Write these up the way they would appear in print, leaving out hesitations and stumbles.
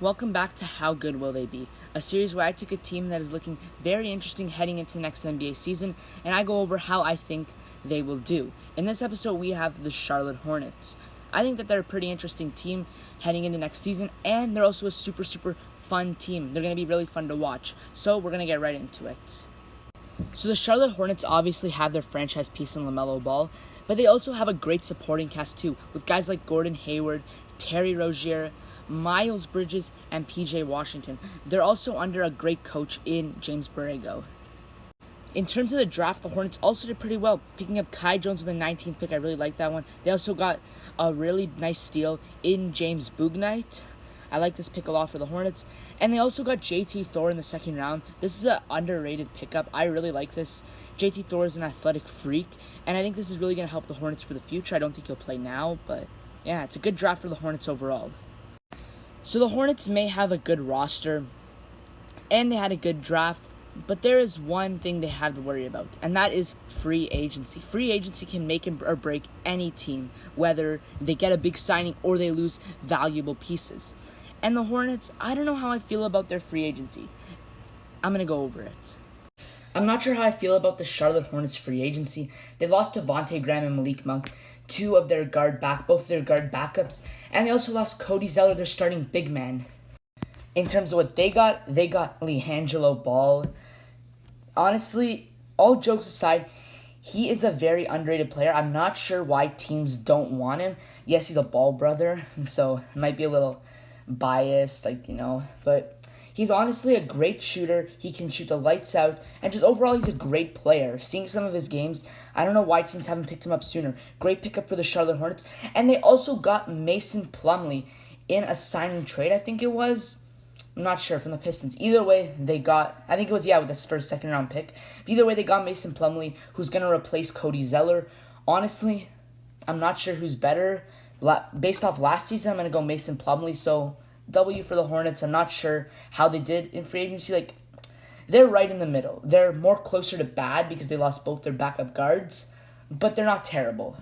Welcome back to How Good Will They Be, a series where I took a team that is looking very interesting heading into the next NBA season, and I go over how I think they will do. In this episode, we have the Charlotte Hornets. I think that they're a pretty interesting team heading into next season, and they're also a super fun team. They're going to be really fun to watch, so we're going to get right into it. So the Charlotte Hornets obviously have their franchise piece in LaMelo Ball, but they also have a great supporting cast too, with guys like Gordon Hayward, Terry Rozier, Miles Bridges, and PJ Washington. They're also under a great coach in James Borrego. In terms of the draft, the Hornets also did pretty well, picking up Kai Jones with the 19th pick. I really like that one. They also got a really nice steal in James Bouknight. I like this pick a lot for the Hornets. And they also got JT Thor in the second round. This is an underrated pickup. I really like this. JT Thor is an athletic freak, and I think this is really going to help the Hornets for the future. I don't think he'll play now, but yeah, it's a good draft for the Hornets overall. So the Hornets may have a good roster, and they had a good draft, but there is one thing they have to worry about, and that is free agency. Free agency can make or break any team, whether they get a big signing or they lose valuable pieces. And the Hornets, I don't know how I feel about their free agency. I'm going to go over it. I'm not sure how I feel about the Charlotte Hornets free agency. They lost Devontae Graham and Malik Monk, both their guard backups, and they also lost Cody Zeller, their starting big man. In terms of what they got LiAngelo Ball. Honestly, all jokes aside, he is a very underrated player. I'm not sure why teams don't want him. Yes, he's a Ball brother, so it might be a little biased, but he's honestly a great shooter. He can shoot the lights out, and just overall, he's a great player. Seeing some of his games, I don't know why teams haven't picked him up sooner. Great pickup for the Charlotte Hornets, and they also got Mason Plumlee in a sign and trade, I think it was. I'm not sure, from the Pistons. Either way, they got, I think it was, with this first second round pick. But either way, they got Mason Plumlee, who's going to replace Cody Zeller. Honestly, I'm not sure who's better. Based off last season, I'm going to go Mason Plumlee, so W for the Hornets. I'm not sure how they did in free agency. They're right in the middle. They're more closer to bad because they lost both their backup guards, but they're not terrible.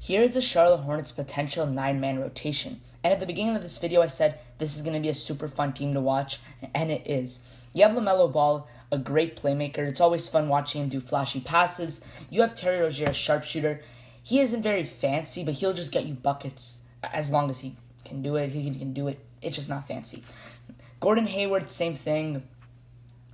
Here's the Charlotte Hornets' potential 9-man rotation. And at the beginning of this video, I said this is going to be a super fun team to watch, and it is. You have LaMelo Ball, a great playmaker. It's always fun watching him do flashy passes. You have Terry Rozier, a sharpshooter. He isn't very fancy, but he'll just get you buckets as long as he can do it. He can do it. It's just not fancy. Gordon Hayward, same thing.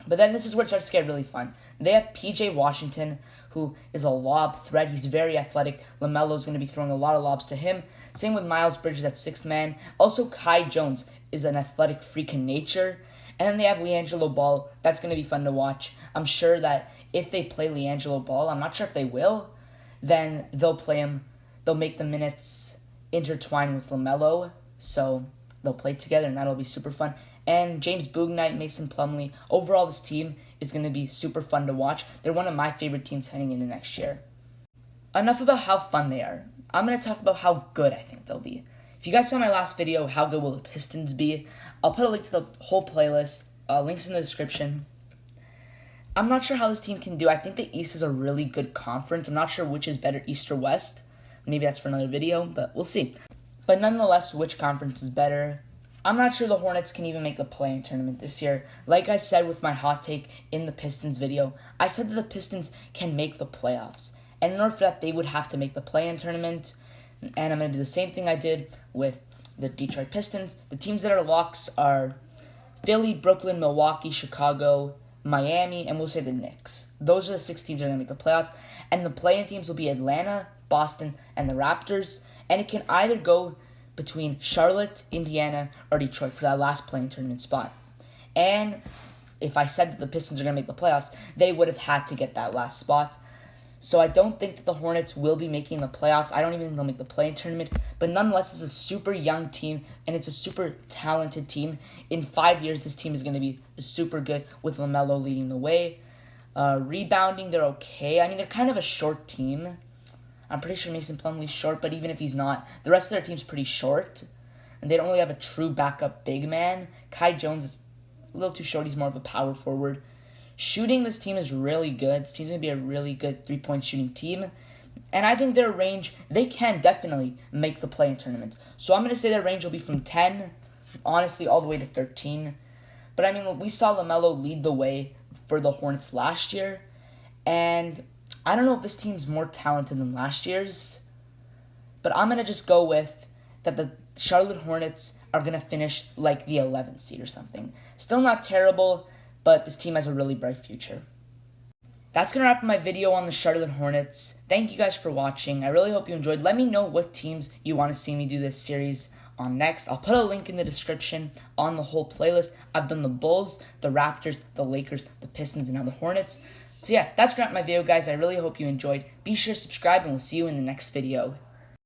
But then this is where it starts to get really fun. They have PJ Washington, who is a lob threat. He's very athletic. LaMelo's going to be throwing a lot of lobs to him. Same with Miles Bridges at 6th man. Also, Kai Jones is an athletic freak in nature. And then they have LiAngelo Ball. That's going to be fun to watch. I'm sure that if they play LiAngelo Ball, I'm not sure if they will, then they'll play him. They'll make the minutes intertwine with LaMelo. So they'll play together, and that'll be super fun. And James Bouknight, Mason Plumlee. Overall, this team is going to be super fun to watch. They're one of my favorite teams heading into next year. Enough about how fun they are. I'm going to talk about how good I think they'll be. If you guys saw my last video, How Good Will the Pistons Be? I'll put a link to the whole playlist. Links in the description. I'm not sure how this team can do. I think the East is a really good conference. I'm not sure which is better, East or West. Maybe that's for another video, but we'll see. But nonetheless, which conference is better? I'm not sure the Hornets can even make the play-in tournament this year. Like I said with my hot take in the Pistons video, I said that the Pistons can make the playoffs. And in order for that, they would have to make the play-in tournament. And I'm going to do the same thing I did with the Detroit Pistons. The teams that are locks are Philly, Brooklyn, Milwaukee, Chicago, Miami, and we'll say the Knicks. Those are the 6 teams that are going to make the playoffs. And the play-in teams will be Atlanta, Boston, and the Raptors. And it can either go between Charlotte, Indiana, or Detroit for that last play-in tournament spot. And if I said that the Pistons are going to make the playoffs, they would have had to get that last spot. So I don't think that the Hornets will be making the playoffs. I don't even think they'll make the play-in tournament. But nonetheless, it's a super young team, and it's a super talented team. In 5 years, this team is going to be super good with LaMelo leading the way. Rebounding, they're okay. I mean, they're kind of a short team. I'm pretty sure Mason Plumlee's short, but even if he's not, the rest of their team's pretty short. And they don't really have a true backup big man. Kai Jones is a little too short. He's more of a power forward. Shooting, this team is really good. This team's going to be a really good three-point shooting team. And I think their range, they can definitely make the play-in tournament. So I'm going to say their range will be from 10 honestly, all the way to 13. But I mean, we saw LaMelo lead the way for the Hornets last year, and I don't know if this team's more talented than last year's, but I'm going to just go with that the Charlotte Hornets are going to finish like the 11th seed or something. Still not terrible, but this team has a really bright future. That's going to wrap up my video on the Charlotte Hornets. Thank you guys for watching. I really hope you enjoyed. Let me know what teams you want to see me do this series on next. I'll put a link in the description on the whole playlist. I've done the Bulls, the Raptors, the Lakers, the Pistons, and now the Hornets. So yeah, that's going to wrap up my video, guys. I really hope you enjoyed. Be sure to subscribe, and we'll see you in the next video.